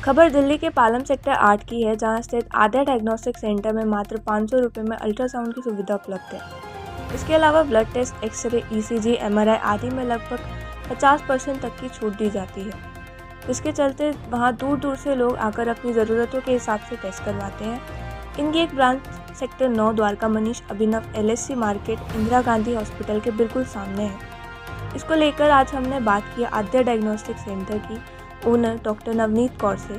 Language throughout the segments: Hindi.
खबर दिल्ली के पालम सेक्टर 8 की है, जहां स्थित आद्या डायग्नोस्टिक सेंटर में मात्र 500 रुपये में अल्ट्रासाउंड की सुविधा उपलब्ध है। इसके अलावा blood test, x-ray, ECG, MRI आदि में लगभग 50% तक की छूट दी जाती है, जिसके चलते वहां दूर दूर से लोग आकर अपनी ज़रूरतों के हिसाब से टेस्ट करवाते हैं। इनकी एक ब्रांच सेक्टर 9 द्वारका मनीष अभिनव LSC market Indira Gandhi hospital के बिल्कुल सामने है। इसको लेकर आज हमने बात की आद्या डायग्नोस्टिक सेंटर की ओनर डॉक्टर नवनीत कौर से।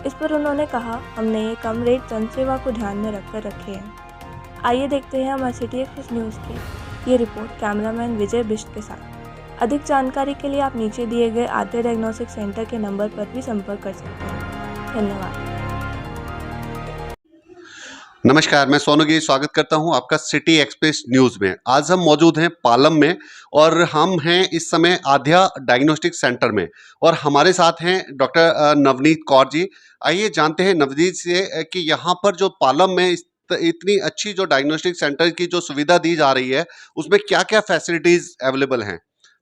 इस पर उन्होंने कहा, हमने ये कम रेट जनसेवा को ध्यान में रखकर रखे हैं। आइए देखते हैं हमारे सिटी एक्सप्रेस न्यूज़ की ये रिपोर्ट कैमरामैन विजय बिष्ट के साथ। अधिक जानकारी के लिए आप नीचे दिए गए आद्या डायग्नोस्टिक सेंटर के नंबर पर भी संपर्क कर सकते हैं। धन्यवाद। नमस्कार, मैं सोनू स्वागत करता हूं आपका सिटी एक्सप्रेस न्यूज़ में। आज हम मौजूद हैं पालम में और हम हैं इस समय आद्या डायग्नोस्टिक सेंटर में और हमारे साथ हैं डॉक्टर नवनीत कौर जी। आइए जानते हैं नवनीत से कि यहाँ पर जो पालम में इतनी अच्छी जो डायग्नोस्टिक सेंटर की जो सुविधा दी जा रही है उसमें क्या क्या फैसिलिटीज अवेलेबल हैं।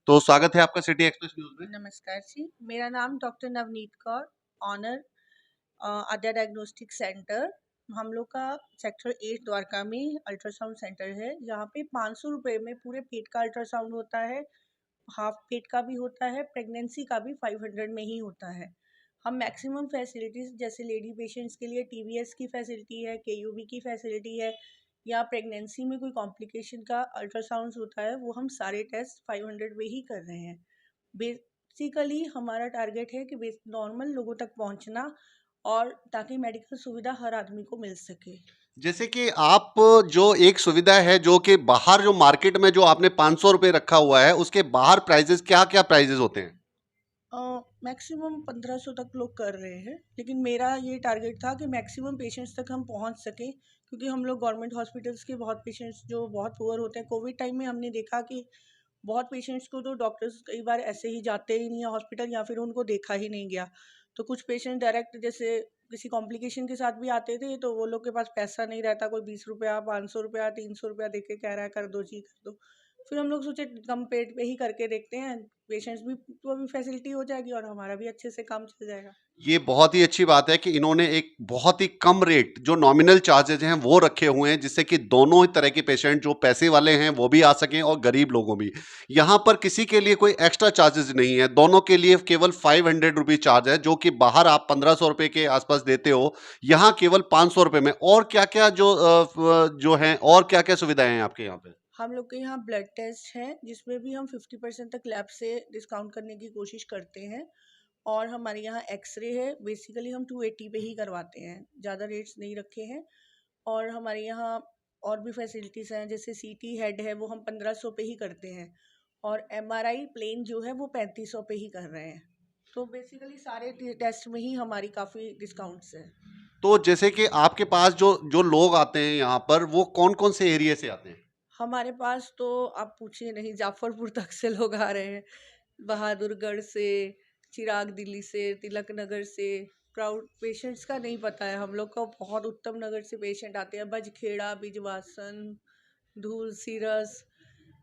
तो स्वागत है आपका सिटी एक्सप्रेस न्यूज़ में। नमस्कार जी, मेरा नाम डॉक्टर नवनीत कौर, ऑनर आद्या डायग्नोस्टिक सेंटर। हम लोग का सेक्टर 8 द्वारका में अल्ट्रासाउंड सेंटर है। यहाँ पे 500 रुपये में पूरे पेट का अल्ट्रासाउंड होता है, हाफ पेट का भी होता है, प्रेगनेंसी का भी 500 में ही होता है। हम मैक्सिमम फैसिलिटीज़ जैसे लेडी पेशेंट्स के लिए TBS की फैसिलिटी है, KUB की फैसिलिटी है, या प्रेगनेंसी में कोई कॉम्प्लिकेशन का अल्ट्रासाउंड होता है, वो हम सारे टेस्ट 500 में ही कर रहे हैं। बेसिकली हमारा टारगेट है कि नॉर्मल लोगों तक पहुंचना और ताकि मेडिकल सुविधा हर आदमी को मिल सके। जैसे कि आप जो एक सुविधा है जो कि बाहर जो मार्केट में जो आपने 500 रुपये रखा हुआ है उसके बाहर प्राइजेस क्या क्या प्राइजेस होते हैं? मैक्सिमम 1500 तक लोग कर रहे हैं, लेकिन मेरा ये टारगेट था कि मैक्सिमम पेशेंट्स तक हम पहुंच सकें, क्योंकि हम लोग गवर्नमेंट हॉस्पिटल्स के बहुत पेशेंट्स जो बहुत पुअर होते हैं, कोविड टाइम में हमने देखा कि बहुत पेशेंट्स को तो डॉक्टर्स कई बार ऐसे ही जाते ही नहीं है हॉस्पिटल, या फिर उनको देखा ही नहीं गया। तो कुछ पेशेंट डायरेक्ट जैसे किसी कॉम्प्लिकेशन के साथ भी आते थे, तो वो लोग के पास पैसा नहीं रहता, कोई 20 रुपया, 500 रुपया, 300 रुपया दे के कह रहा है कर दो जी, कर दो। फिर हम लोग सोचे कम पेट पे ही करके देखते हैं, पेशेंट्स भी को भी फैसिलिटी हो जाएगी और हमारा भी अच्छे से काम चल जाएगा। ये बहुत ही अच्छी बात है कि इन्होंने एक बहुत ही कम रेट जो नॉमिनल चार्जेज हैं वो रखे हुए हैं, जिससे कि दोनों ही तरह के पेशेंट जो पैसे वाले हैं वो भी आ सकें और गरीब लोगों भी। यहाँ पर किसी के लिए कोई एक्स्ट्रा चार्जेस नहीं है, दोनों के लिए केवल 500 रुपीज चार्ज है, जो कि बाहर आप 1500 रुपये के आसपास देते हो, यहाँ केवल 500 रुपये में। और क्या क्या जो हैं और क्या क्या सुविधाएं हैं आपके यहाँ पे? हम लोग के यहाँ ब्लड टेस्ट है, जिसमें भी हम 50% तक लैब से डिस्काउंट करने की कोशिश करते हैं। और हमारे यहाँ एक्सरे है, बेसिकली हम 280 पे ही करवाते हैं, ज़्यादा रेट्स नहीं रखे हैं। और हमारे यहाँ और भी फैसिलिटीज़ हैं, जैसे CT हेड है, वो हम 1500 पे ही करते हैं, और MRI प्लेन जो है वो 3500 पे ही कर रहे हैं। तो बेसिकली सारे टेस्ट में ही हमारी काफ़ी डिस्काउंट्स है। तो जैसे कि आपके पास जो जो लोग आते हैं यहाँ पर वो कौन कौन से एरिया से आते हैं? हमारे पास तो आप पूछिए नहीं, जाफरपुर तक से लोग आ रहे हैं, बहादुरगढ़ से, चिराग दिल्ली से, तिलक नगर से। क्राउड पेशेंट्स का नहीं पता है, हम लोग का बहुत उत्तम नगर से पेशेंट आते हैं, बजखेड़ा, बिजवासन, धूल सीरस,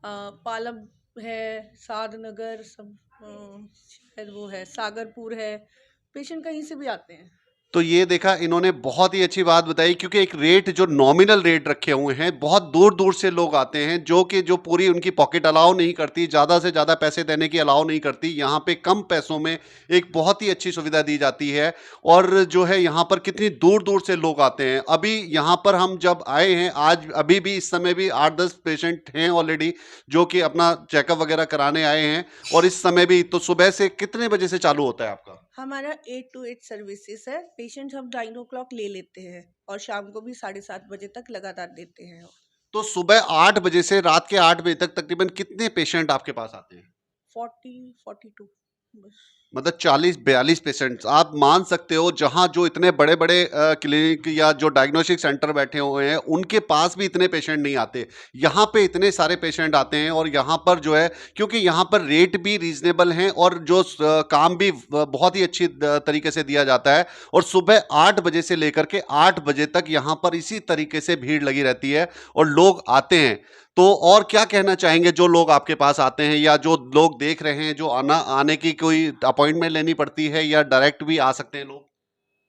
पालम है, साधनगर, सब शायद वो है, सागरपुर है, पेशेंट कहीं से भी आते हैं। तो ये देखा, इन्होंने बहुत ही अच्छी बात बताई, क्योंकि एक रेट जो नॉमिनल रेट रखे हुए हैं, बहुत दूर दूर से लोग आते हैं, जो कि जो पूरी उनकी पॉकेट अलाउ नहीं करती, ज़्यादा से ज़्यादा पैसे देने की अलाउ नहीं करती। यहाँ पे कम पैसों में एक बहुत ही अच्छी सुविधा दी जाती है। और जो है यहाँ पर कितनी दूर दूर से लोग आते हैं। अभी यहाँ पर हम जब आए हैं, आज अभी भी इस समय भी 8-10 पेशेंट हैं ऑलरेडी, जो कि अपना चेकअप वगैरह कराने आए हैं। और इस समय भी तो सुबह से कितने बजे से चालू होता है आपका? हमारा 8 to 8 सर्विसेज है। पेशेंट हम 9 o'clock ले लेते हैं और शाम को भी 7:30 बजे तक लगातार देते हैं। तो सुबह 8 बजे से रात के 8 बजे तक तकरीबन कितने पेशेंट आपके पास आते हैं? 40-42 बस। मतलब 40-42 पेशेंट्स आप मान सकते हो। जहां जो इतने बड़े बड़े क्लिनिक या जो डायग्नोस्टिक सेंटर बैठे हुए हैं उनके पास भी इतने पेशेंट नहीं आते, यहाँ पे इतने सारे पेशेंट आते हैं। और यहाँ पर जो है, क्योंकि यहाँ पर रेट भी रीजनेबल हैं और जो काम भी बहुत ही अच्छी तरीके से दिया जाता है। और सुबह 8 बजे से लेकर के 8 बजे तक यहाँ पर इसी तरीके से भीड़ लगी रहती है और लोग आते हैं। तो और क्या कहना चाहेंगे जो लोग आपके पास आते हैं या जो लोग देख रहे हैं, जो आने की कोई अपॉइंटमेंट लेनी पड़ती है या डायरेक्ट भी आ सकते हैं लोग?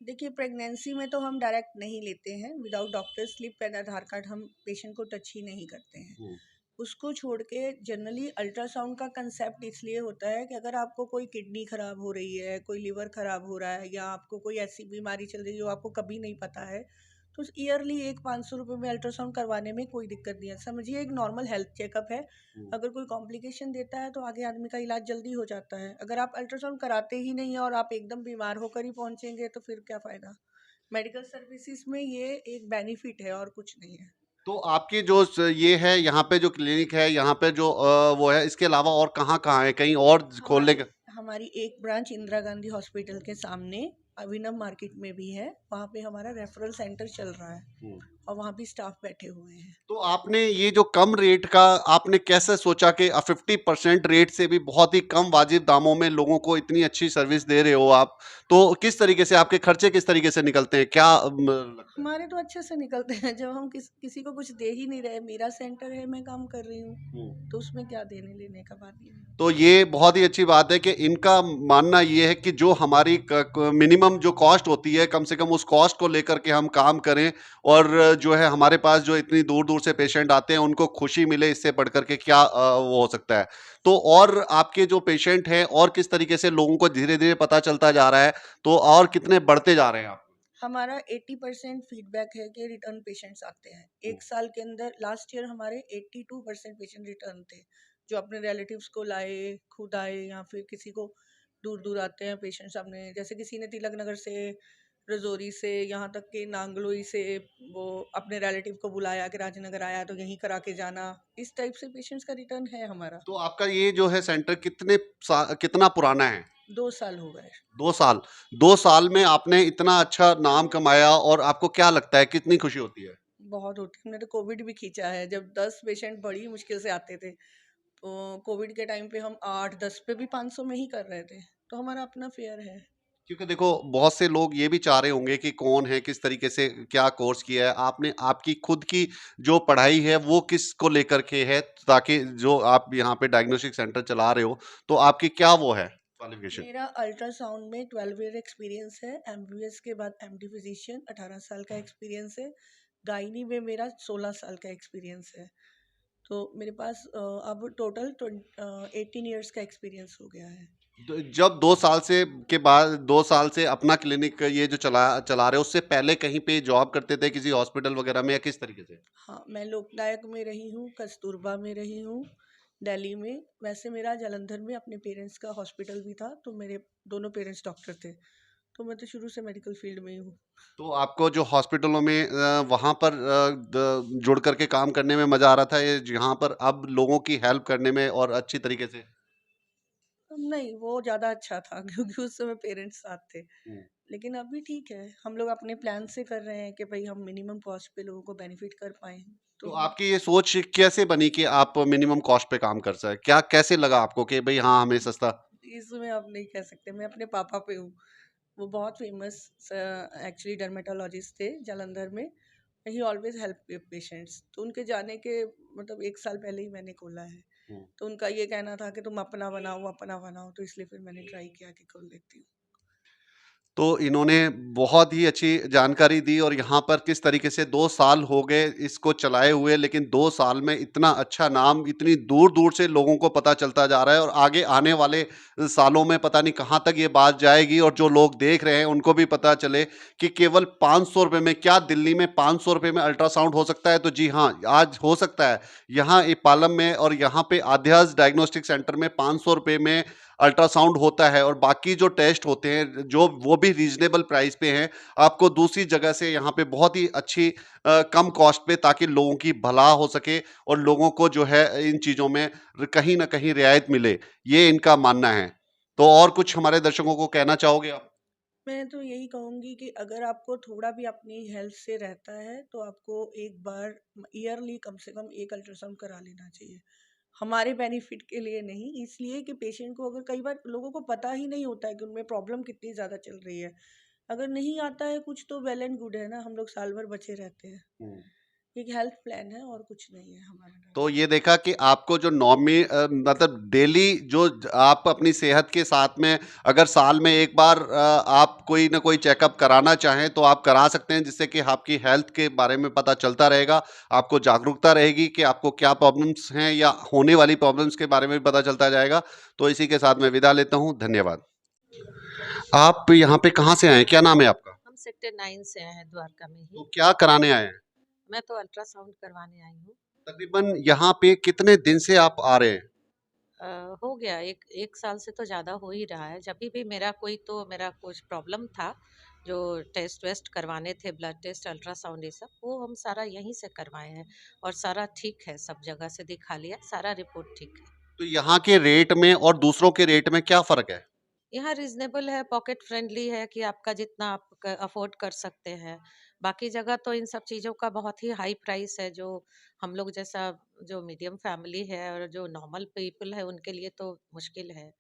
देखिए, प्रेगनेंसी में तो हम डायरेक्ट नहीं लेते हैं, without doctor slip and Aadhaar card हम पेशेंट को टच ही नहीं करते हैं। हम्म, उसको छोड़ के जनरली अल्ट्रासाउंड का कंसेप्ट इसलिए होता है कि अगर आपको कोई किडनी खराब हो रही है, कोई लिवर खराब हो रहा है, या आपको कोई ऐसी बीमारी चल रही है जो आपको कभी नहीं पता है, तो ईयरली एक 500 रुपये में अल्ट्रासाउंड करवाने में कोई दिक्कत नहीं है। समझिए एक नॉर्मल हेल्थ चेकअप है। हम्म। अगर कोई कॉम्प्लिकेशन देता है तो आगे आदमी का इलाज जल्दी हो जाता है। अगर आप अल्ट्रासाउंड कराते ही नहीं है और आप एकदम बीमार होकर ही पहुंचेंगे तो फिर क्या फ़ायदा। मेडिकल सर्विसेज में ये एक बेनिफिट है और कुछ नहीं है। तो आपकी जो ये है यहाँ पे जो क्लिनिक है यहाँ पे जो वो है इसके अलावा और कहाँ कहाँ है कहीं और खोलने हमारी का? हमारी एक ब्रांच इंदिरा गांधी हॉस्पिटल के सामने अभिनव मार्केट में भी है। वहाँ पे हमारा रेफरल सेंटर चल रहा है हम्म। और वहाँ भी स्टाफ बैठे हुए हैं। तो आपने ये जो कम रेट का आपने कैसे सोचा कि 50% रेट से भी बहुत ही कम वाजिब दामों में लोगों को इतनी अच्छी सर्विस दे रहे हो आप, तो किस तरीके से आपके खर्चे किस तरीके से निकलते हैं क्या लगता है? हमारे तो अच्छे से निकलते हैं जब हम किसी को कुछ दे ही नहीं रहे। मेरा सेंटर है, मैं काम कर रही हूँ, हम्म। तो उसमें क्या देने लेने का बात नहीं है। तो ये बहुत ही अच्छी बात है कि इनका मानना ये है कि जो हमारी मिनिमम जो कॉस्ट होती है कम से कम उस कॉस्ट को लेकर के हम काम करें, और जो है हमारे पास जो इतनी दूर दूर से पेशेंट आते हैं उनको खुशी मिले, इससे बढ़ करके क्या वो हो सकता है। तो और आपके जो पेशेंट हैं और किस तरीके से लोगों को धीरे धीरे पता चलता जा रहा है, तो और कितने बढ़ते जा रहे हैं आप? हमारा 80% फीडबैक है कि रिटर्न पेशेंट्स आते हैं। एक साल के अंदर लास्ट ईयर हमारे 82% पेशेंट रिटर्न थे, जो अपने रिलेटिव्स को लाए, खुद आए, या फिर किसी को दूर दूर आते हैं पेशेंट्स। अपने जैसे किसी ने तिलक नगर से, रजौरी से, यहाँ तक कि नांगलोई से वो अपने रिलेटिव को बुलाया कि राजनगर आया तो यहीं करा के जाना। इस टाइप से पेशेंट्स का रिटर्न है हमारा। तो आपका ये जो है सेंटर कितना पुराना है? 2 साल हो गए। 2 साल। 2 साल में आपने इतना अच्छा नाम कमाया और आपको क्या लगता है कितनी खुशी होती है? बहुत होती है। हमने तो कोविड भी खींचा है, जब 10 पेशेंट बड़ी मुश्किल से आते थे, तो कोविड के टाइम पे हम 8-10 पे भी 500 में ही कर रहे थे। तो हमारा अपना फेयर है। क्योंकि देखो बहुत से लोग ये भी चाह रहे होंगे कि कौन है, किस तरीके से क्या कोर्स किया है आपने, आपकी खुद की जो पढ़ाई है वो किस को लेकर के है, ताकि जो आप यहाँ पे डायग्नोस्टिक सेंटर चला रहे हो तो आपकी क्या वो है क्वालिफिकेशन? मेरा अल्ट्रासाउंड में 12 ईयर एक्सपीरियंस है। एमबीबीएस के बाद एमडी फिजिशियन 18 साल का एक्सपीरियंस है। गायनी में मेरा 16 साल का एक्सपीरियंस है। तो मेरे पास अब टोटल 18 ईयर्स का एक्सपीरियंस हो गया है। जब 2 साल से के बाद 2 साल से अपना क्लिनिक ये जो चला चला रहे हो, उससे पहले कहीं पे जॉब करते थे किसी हॉस्पिटल वगैरह में या किस तरीके से? हाँ, मैं लोकनायक में रही हूँ, कस्तूरबा में रही हूँ, दिल्ली में। वैसे मेरा जालंधर में अपने पेरेंट्स का हॉस्पिटल भी था, तो मेरे दोनों पेरेंट्स डॉक्टर थे। तो मैं तो शुरू से मेडिकल फील्ड में ही हूँ। तो आपको जो हॉस्पिटलों में वहाँ पर जुड़ करके काम करने में मजा आ रहा था, ये जहाँ पर अब लोगों की हेल्प करने में और अच्छी तरीके से? नहीं, वो ज़्यादा अच्छा था क्योंकि उस समय पेरेंट्स साथ थे। हम्म। लेकिन अभी ठीक है, हम लोग अपने प्लान से कर रहे हैं कि भाई हम मिनिमम कॉस्ट पे लोगों को बेनिफिट कर पाएँ। तो तो हम आपकी ये सोच कैसे बनी कि आप मिनिमम कॉस्ट पे काम कर सके, क्या कैसे लगा आपको कि भाई हाँ हमें सस्ता? इसमें आप नहीं कह सकते, मैं अपने पापा पे हूँ। वो बहुत फेमस एक्चुअली डर्मेटोलॉजिस्ट थे जालंधर में। ही ऑलवेज हेल्प पेशेंट्स। तो उनके जाने के मतलब 1 साल पहले ही मैंने खोला है। तो उनका ये कहना था कि तुम अपना बनाओ, तो इसलिए फिर मैंने ट्राई किया कि खोल लेती हूँ। तो इन्होंने बहुत ही अच्छी जानकारी दी, और यहाँ पर किस तरीके से 2 साल हो गए इसको चलाए हुए, लेकिन 2 साल में इतना अच्छा नाम इतनी दूर दूर से लोगों को पता चलता जा रहा है, और आगे आने वाले सालों में पता नहीं कहाँ तक ये बात जाएगी, और जो लोग देख रहे हैं उनको भी पता चले कि केवल 500 रुपये में, क्या दिल्ली में 500 रुपये में अल्ट्रासाउंड हो सकता है? तो जी हाँ, आज हो सकता है। यहाँ पालम में और यहाँ पे आध्यास डायग्नोस्टिक सेंटर में 500 रुपये में अल्ट्रासाउंड होता है, और बाकी जो टेस्ट होते हैं जो वो भी रीजनेबल प्राइस पे हैं, आपको दूसरी जगह से यहाँ पे बहुत ही अच्छी कम कॉस्ट पे, ताकि लोगों की भला हो सके और लोगों को जो है इन चीज़ों में कहीं ना कहीं रियायत मिले, ये इनका मानना है। तो और कुछ हमारे दर्शकों को कहना चाहोगे आप? मैं तो यही कहूँगी कि अगर आपको थोड़ा भी अपनी हेल्थ से रहता है तो आपको एक बार ईयरली कम से कम एक अल्ट्रासाउंड करा लेना चाहिए। हमारे बेनिफिट के लिए नहीं, इसलिए कि पेशेंट को, अगर कई बार लोगों को पता ही नहीं होता है कि उनमें प्रॉब्लम कितनी ज़्यादा चल रही है। अगर नहीं आता है कुछ तो वेल एंड गुड है ना, हम लोग साल भर बचे रहते हैं। एक हेल्थ प्लान है और कुछ नहीं है हमारा। तो ये देखा कि आपको जो मतलब डेली जो आप अपनी सेहत के साथ में अगर साल में एक बार आप कोई ना कोई चेकअप कराना चाहें तो आप करा सकते हैं, जिससे कि आपकी हेल्थ के बारे में पता चलता रहेगा, आपको जागरूकता रहेगी कि आपको क्या प्रॉब्लम्स हैं या होने वाली प्रॉब्लम्स के बारे में भी पता चलता जाएगा। तो इसी के साथ मैं विदा लेता हूँ, धन्यवाद। आप यहाँ पे कहाँ से आए हैं, क्या नाम है आपका? हम सेक्टर 9 से आए हैं, द्वारका में तो ही। क्या कराने आए हैं? मैं तो अल्ट्रासाउंड करवाने आई हूँ। तकरीबन यहाँ पे कितने दिन से आप आ रहे हैं? हो गया एक साल से तो ज़्यादा हो ही रहा है। जब भी मेरा कुछ प्रॉब्लम था, जो टेस्ट वेस्ट करवाने थे, ब्लड टेस्ट, अल्ट्रासाउंड, ये सब वो हम सारा यहीं से करवाए हैं और सारा ठीक है। सब जगह से दिखा लिया, सारा रिपोर्ट ठीक है। तो यहाँ के रेट में और दूसरों के रेट में क्या फ़र्क है? यहाँ रिजनेबल है, पॉकेट फ्रेंडली है कि आपका जितना आप अफोर्ड कर सकते हैं। बाकी जगह तो इन सब चीज़ों का बहुत ही हाई प्राइस है, जो हम लोग जैसा जो मीडियम फैमिली है और जो नॉर्मल पीपल है उनके लिए तो मुश्किल है।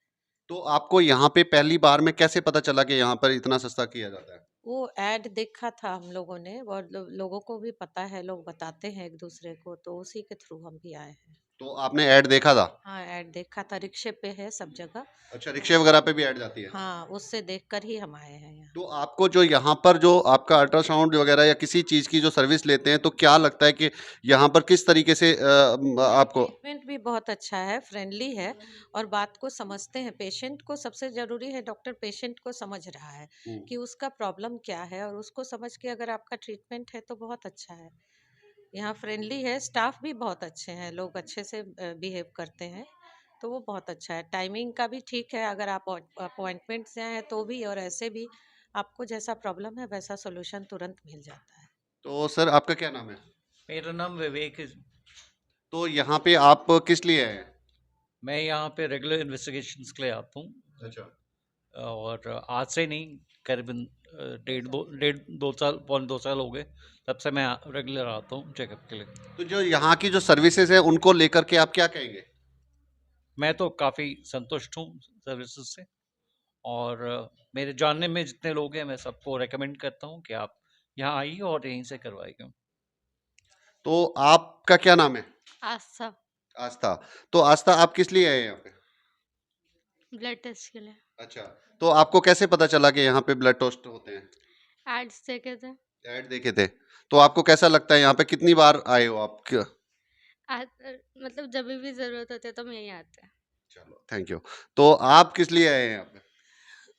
तो आपको यहाँ पे पहली बार में कैसे पता चला कि यहाँ पर इतना सस्ता किया जाता है? वो ऐड देखा था हम लोगों ने और लोगों को भी पता है, लोग बताते हैं एक दूसरे को, तो उसी के थ्रू हम भी आए हैं। तो आपने ऐड देखा था? हाँ, ऐड देखा था, रिक्शे पे है सब जगह। अच्छा, रिक्शे वगैरह पे भी ऐड जाती है? हाँ, उससे देखकर ही हम आए हैं यहाँ। तो आपको जो यहाँ पर जो आपका अल्ट्रासाउंड वगैरह या किसी चीज़ की जो सर्विस लेते हैं, तो क्या लगता है कि यहाँ पर किस तरीके से आपको ट्रीटमेंट भी बहुत अच्छा है, फ्रेंडली है और बात को समझते हैं। पेशेंट को सबसे ज़रूरी है, डॉक्टर पेशेंट को समझ रहा है हुँ। कि उसका प्रॉब्लम क्या है और उसको समझ के अगर आपका ट्रीटमेंट है तो बहुत अच्छा है। यहाँ फ्रेंडली है, स्टाफ भी बहुत अच्छे हैं, लोग अच्छे से बिहेव करते हैं, तो वो बहुत अच्छा है। टाइमिंग का भी ठीक है, अगर आप अपॉइंटमेंट से आए हैं तो भी और ऐसे भी आपको जैसा प्रॉब्लम है वैसा सॉल्यूशन तुरंत मिल जाता है। तो सर आपका क्या नाम है? मेरा नाम विवेक है। तो यहाँ पे आप किस लिए आए हैं? मैं यहाँ पे रेगुलर इन्वेस्टिगेशंस के लिए आता हूँ अच्छा। और आज से नहीं, करीबन डेढ़ दो साल, पौने 2 साल हो गए, तब से मैं रेगुलर आता हूँ चेकअप के लिए। तो जो यहाँ की जो सर्विसेज़ हैं, उनको लेकर के आप क्या कहेंगे? मैं तो काफ़ी संतुष्ट हूँ सर्विसेज से और मेरे जानने में जितने लोग हैं मैं सबको रेकमेंड करता हूँ कि आप यहाँ आइए और यहीं से करवाइए। तो आपका क्या नाम है? आस्था। आस्था। तो आस्था आप किस लिए आए हैं यहाँ पे? ब्लड टेस्ट के लिए। अच्छा, तो आपको कैसे पता चला कि यहाँ पे ब्लड टेस्ट होते हैं? एड्स देखे थे। ऐड देखे थे। तो आपको कैसा लगता है यहाँ पे कितनी बार आए हो आप? मतलब जब भी ज़रूरत होती है तो हम यहीं आते हैं। चलो, थैंक यू। तो आप किस लिए आए हैं यहाँ पे?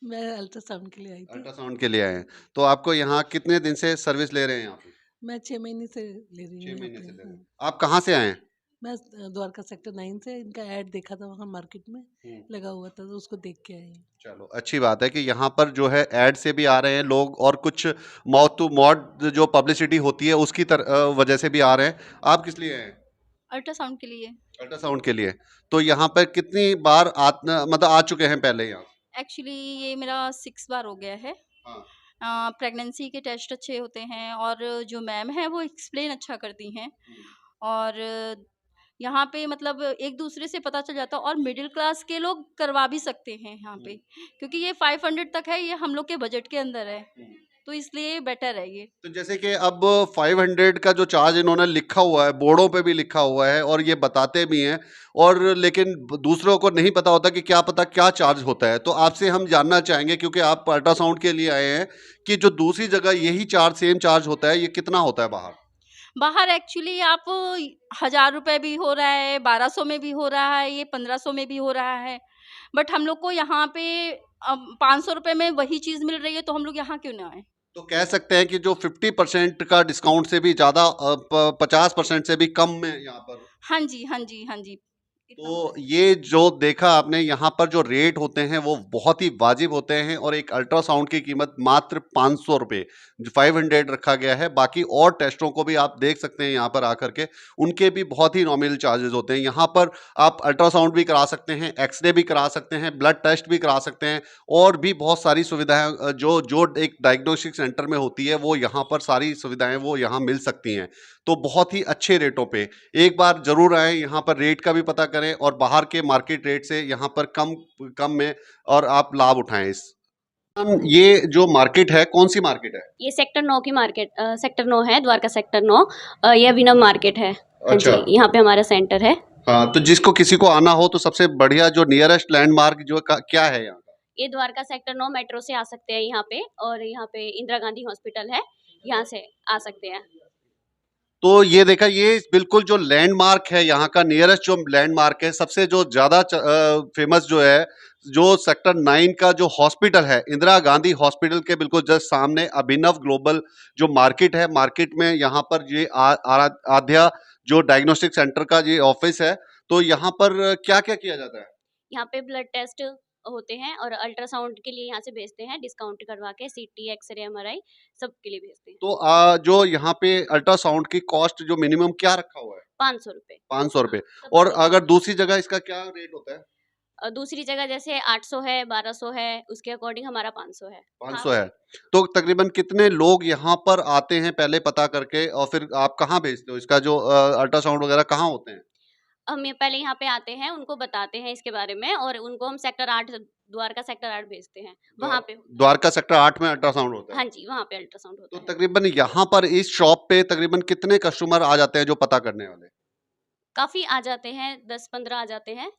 मैं अल्ट्रासाउंड के लिए आई थी। अल्ट्रासाउंड के लिए आए हैं। तो आपको यहाँ कितने दिन से सर्विस ले रहे हैं यहाँ पे? मैं 6 महीने से ले रही 6 हूँ महीने यहाँ से पे। ले रहे हैं। आप कहाँ से आए हैं? मैं द्वारका सेक्टर 9 से इनका ऐड देखा था वहाँ मार्केट में हुँ। लगा हुआ था, तो उसको देख के आई हूँ। चलो, अच्छी बात है कि यहाँ पर जो है ऐड से भी आ रहे हैं लोग और कुछ माउथ टू माउथ जो पब्लिसिटी होती है उसकी वजह से भी आ रहे हैं। आप किस लिए आए हैं? अल्ट्रासाउंड के लिए। अल्ट्रासाउंड के लिए। तो यहाँ पर कितनी बार मतलब आ चुके हैं पहले यहाँ? एक्चुअली ये मेरा 6 बार हो गया है। हाँ। प्रेगनेंसी के टेस्ट अच्छे होते हैं और जो मैम है वो एक्सप्लेन अच्छा करती हैं हुँ। और यहाँ पे मतलब एक दूसरे से पता चल जाता है और मिडिल क्लास के लोग करवा भी सकते हैं यहाँ पे, क्योंकि ये 500 तक है, ये हम लोग के बजट के अंदर है, हुँ। तो इसलिए बेटर है ये। तो जैसे कि अब 500 का जो चार्ज इन्होंने लिखा हुआ है, बोर्डों पे भी लिखा हुआ है और ये बताते भी हैं, और लेकिन दूसरों को नहीं पता होता कि क्या पता क्या चार्ज होता है। तो आपसे हम जानना चाहेंगे, क्योंकि आप अल्ट्रासाउंड के लिए आए हैं, कि जो दूसरी जगह यही चार्ज सेम चार्ज होता है, ये कितना होता है बाहर? बाहर एक्चुअली आप 1000 रुपये भी हो रहा है, 1200 में भी हो रहा है, ये 1500 में भी हो रहा है, बट हम लोग को यहाँ पे 500 रुपये में वही चीज़ मिल रही है, तो हम लोग यहाँ क्यों ना आए। तो कह सकते हैं कि जो 50% का डिस्काउंट से भी ज़्यादा 50% से भी कम में यहाँ पर। हाँ जी, हाँ जी, हाँ जी, इतना तो होता है। ये जो देखा आपने, यहाँ पर जो रेट होते हैं वो बहुत ही वाजिब होते हैं, और एक अल्ट्रासाउंड की कीमत मात्र 500 रुपये, 500 रखा गया है। बाकी और टेस्टों को भी आप देख सकते हैं यहाँ पर आकर के, उनके भी बहुत ही नॉमिनल चार्जेस होते हैं। यहाँ पर आप अल्ट्रासाउंड भी करा सकते हैं, एक्सरे भी करा सकते हैं, ब्लड टेस्ट भी करा सकते हैं, और भी बहुत सारी सुविधाएं जो जो एक डायग्नोस्टिक सेंटर में होती है वो यहाँ पर सारी सुविधाएं वो यहाँ मिल सकती हैं। तो बहुत ही अच्छे रेटों पे एक बार ज़रूर आएँ, यहाँ पर रेट का भी पता करें और बाहर के मार्केट रेट से यहाँ पर कम कम में और आप लाभ उठाएँ इस ये जो मार्केट है कौन सी मार्केट है? ये सेक्टर 9 की मार्केट सेक्टर 9 है, द्वारका सेक्टर 9। ये अभिनव मार्केट है। हाँ अच्छा। जी, यहाँ पे हमारा सेंटर है। हाँ, तो जिसको किसी को आना हो तो सबसे बढ़िया जो नियरेस्ट लैंडमार्क जो क्या है यहाँ का? ये द्वारका सेक्टर 9 मेट्रो से आ सकते हैं यहाँ पे, और यहाँ पे इंदिरा गांधी हॉस्पिटल है, यहाँ से आ सकते हैं। तो ये देखा, ये बिल्कुल जो लैंडमार्क है यहाँ का, नियरेस्ट जो लैंडमार्क है, सबसे जो ज्यादा फेमस जो है, जो सेक्टर 9 का जो हॉस्पिटल है, इंदिरा गांधी हॉस्पिटल के बिल्कुल जस्ट सामने अभिनव ग्लोबल जो मार्केट है, मार्केट में यहाँ पर ये आध्या जो डायग्नोस्टिक सेंटर का ये ऑफिस है। तो यहाँ पर क्या क्या किया जाता है? यहाँ पे ब्लड टेस्ट होते हैं, और अल्ट्रासाउंड के लिए यहाँ से भेजते हैं डिस्काउंट करवा के, सीटी, एक्सरे, एमआरआई सब के लिए भेजते हैं। तो जो यहाँ पे अल्ट्रासाउंड की कॉस्ट जो मिनिमम क्या रखा हुआ है? 500 रुपये। 500 रुपये। सबसे और कम। अगर दूसरी जगह इसका क्या रेट होता है? दूसरी जगह जैसे 800 है, 1200 है, उसके अकॉर्डिंग हमारा 500 है। 500 है। तो तकरीबन कितने लोग यहाँ पर आते हैं पहले पता करके, और फिर आप कहाँ भेजते हो? इसका जो अल्ट्रासाउंड वगैरह कहाँ होते हैं? हम ये पहले यहाँ पे आते हैं, उनको बताते हैं इसके बारे में, और उनको हम सेक्टर 8, द्वारका सेक्टर 8 भेजते हैं, वहाँ पे। द्वारका सेक्टर 8 में अल्ट्रासाउंड होता है। हाँ जी, वहाँ पे अल्ट्रासाउंड तो होता है। तकरीबन यहाँ पर इस शॉप पे तकरीबन कितने कस्टमर आ जाते हैं जो पता करने वाले? काफ़ी आ जाते हैं, 10-15 आ जाते हैं,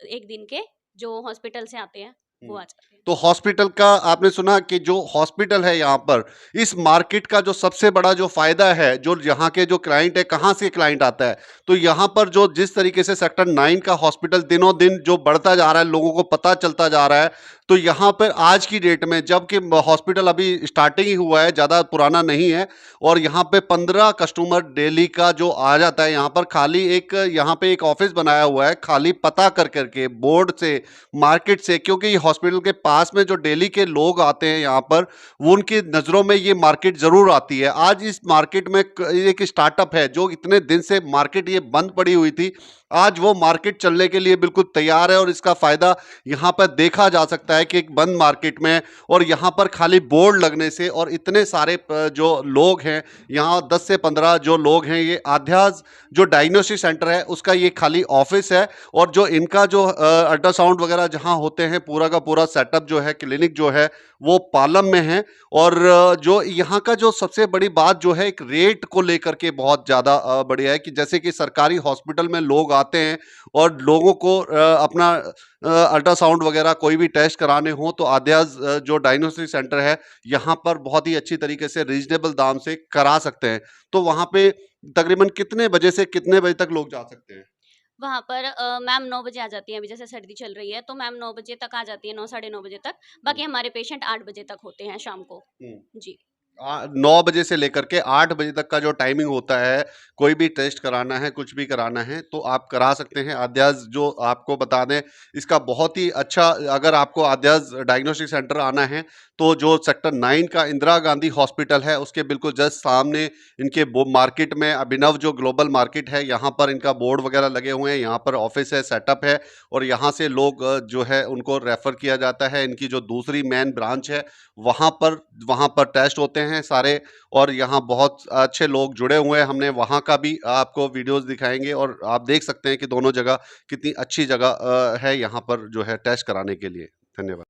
एक दिन के, जो हॉस्पिटल से आते हैं, वो आ जाते हैं। तो हॉस्पिटल का आपने सुना कि जो हॉस्पिटल है यहाँ पर, इस मार्केट का जो सबसे बड़ा जो फायदा है, जो यहाँ के जो क्लाइंट है, कहाँ से क्लाइंट आता है, तो यहाँ पर जो जिस तरीके से सेक्टर 9 का हॉस्पिटल दिनों दिन जो बढ़ता जा रहा है, लोगों को पता चलता जा रहा है, तो यहाँ पर आज की डेट में, जबकि हॉस्पिटल अभी स्टार्टिंग ही हुआ है, ज़्यादा पुराना नहीं है, और यहाँ पे 15 कस्टमर डेली का जो आ जाता है यहाँ पर, खाली एक यहाँ पे एक ऑफिस बनाया हुआ है, खाली पता कर करके बोर्ड से, मार्केट से, क्योंकि ये हॉस्पिटल के पास में जो डेली के लोग आते हैं यहाँ पर, वो उनकी नज़रों में ये मार्केट ज़रूर आती है। आज इस मार्केट में एक स्टार्टअप है जो इतने दिन से मार्केट ये बंद पड़ी हुई थी, आज वो मार्केट चलने के लिए बिल्कुल तैयार है, और इसका फ़ायदा यहाँ पर देखा जा सकता है कि एक बंद मार्केट में, और यहाँ पर खाली बोर्ड लगने से, और इतने सारे जो लोग हैं यहाँ, 10 से 15 जो लोग हैं, ये आध्यास जो डायग्नोस्टिक सेंटर है उसका ये खाली ऑफिस है, और जो इनका जो अल्ट्रासाउंड वगैरह जहाँ होते हैं, पूरा का पूरा सेटअप जो है, क्लिनिक जो है, वो पालम में है। और जो यहाँ का जो सबसे बड़ी बात जो है, एक रेट को लेकर के बहुत ज़्यादा बढ़िया है, कि जैसे कि सरकारी हॉस्पिटल में लोग आते हैं और लोगों को अपना अल्ट्रासाउंड वगैरह कोई भी टेस्ट कराने हो, तो आध्यास जो डायग्नोस्टिक सेंटर है यहाँ पर बहुत ही अच्छी तरीके से रीजनेबल दाम से करा सकते हैं। तो वहाँ पे तकरीबन कितने बजे से कितने बजे तक लोग जा सकते हैं? वहाँ पर मैम 9 बजे आ जाती हैं, अभी जैसे सर्दी चल रही है, तो मैम 9 बजे तक आ जाती है, 9 साढ़े 9 बजे तक। बाकी हमारे पेशेंट 8 बजे तक होते हैं शाम को। जी। 9 बजे से लेकर के 8 बजे तक का जो टाइमिंग होता है, कोई भी टेस्ट कराना है, कुछ भी कराना है, तो आप करा सकते हैं। आध्यास जो आपको बता दें, इसका बहुत ही अच्छा, अगर आपको आध्यास डायग्नोस्टिक सेंटर आना है, तो जो सेक्टर 9 का इंदिरा गांधी हॉस्पिटल है, उसके बिल्कुल जस्ट सामने इनके मार्केट में अभिनव जो ग्लोबल मार्केट है, यहाँ पर इनका बोर्ड वगैरह लगे हुए हैं, यहाँ पर ऑफिस है, सेटअप है, और यहाँ से लोग जो है उनको रेफर किया जाता है। इनकी जो दूसरी मेन ब्रांच है, वहाँ पर टेस्ट होते हैं सारे, और यहाँ बहुत अच्छे लोग जुड़े हुए हैं। हमने वहाँ का भी आपको वीडियोस दिखाएंगे, और आप देख सकते हैं कि दोनों जगह कितनी अच्छी जगह है यहाँ पर जो है टेस्ट कराने के लिए। धन्यवाद।